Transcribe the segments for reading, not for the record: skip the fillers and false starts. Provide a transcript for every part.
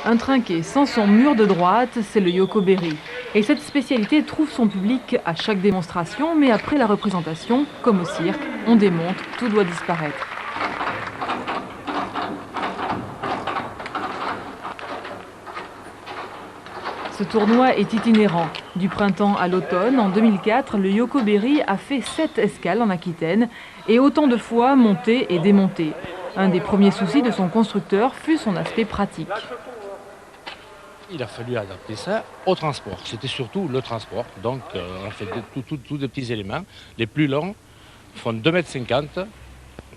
Un trinquet sans son mur de droite, c'est le Yokoberi. Et cette spécialité trouve son public à chaque démonstration, mais après la représentation, comme au cirque, on démonte, tout doit disparaître. Ce tournoi est itinérant. Du printemps à l'automne, en 2004, le Yokoberi a fait 7 escales en Aquitaine et autant de fois monté et démonté. Un des premiers soucis de son constructeur fut son aspect pratique. Il a fallu adapter ça au transport. C'était surtout le transport. Donc on a fait tous des petits éléments. Les plus longs font 2,50 m,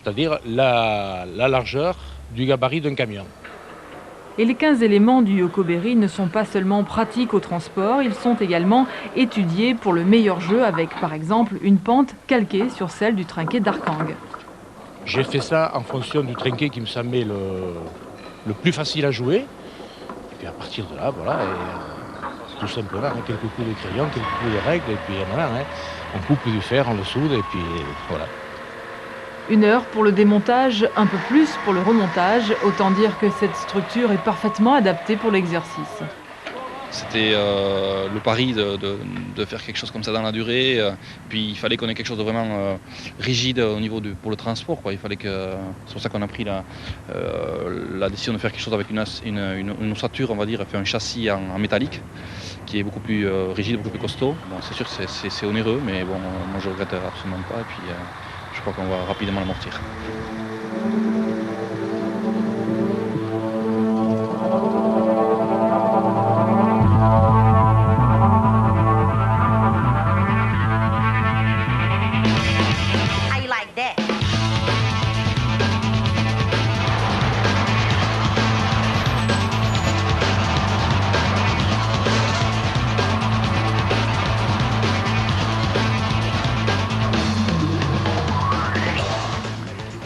c'est-à-dire la largeur du gabarit d'un camion. Et les 15 éléments du Yokoberi ne sont pas seulement pratiques au transport, ils sont également étudiés pour le meilleur jeu avec par exemple une pente calquée sur celle du trinquet d'Arkang. J'ai fait ça en fonction du trinquet qui me semblait le plus facile à jouer. Et puis à partir de là, voilà, tout simplement, quelques coups de crayon, quelques coups de règles, et puis voilà, on coupe du fer, on le soude, et puis voilà. 1 heure pour le démontage, un peu plus pour le remontage. Autant dire que cette structure est parfaitement adaptée pour l'exercice. C'était le pari de faire quelque chose comme ça dans la durée. Puis il fallait qu'on ait quelque chose de vraiment rigide au niveau pour le transport, quoi. C'est pour ça qu'on a pris la décision de faire quelque chose avec une ossature, on va dire, un châssis en métallique qui est beaucoup plus rigide, beaucoup plus costaud. Bon, c'est sûr que c'est onéreux, mais bon, moi je regrette absolument pas. Et puis je crois qu'on va rapidement l'amortir.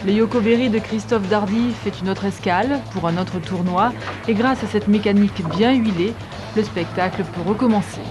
Le Yokoberi de Christophe Dardy fait une autre escale pour un autre tournoi et grâce à cette mécanique bien huilée, le spectacle peut recommencer.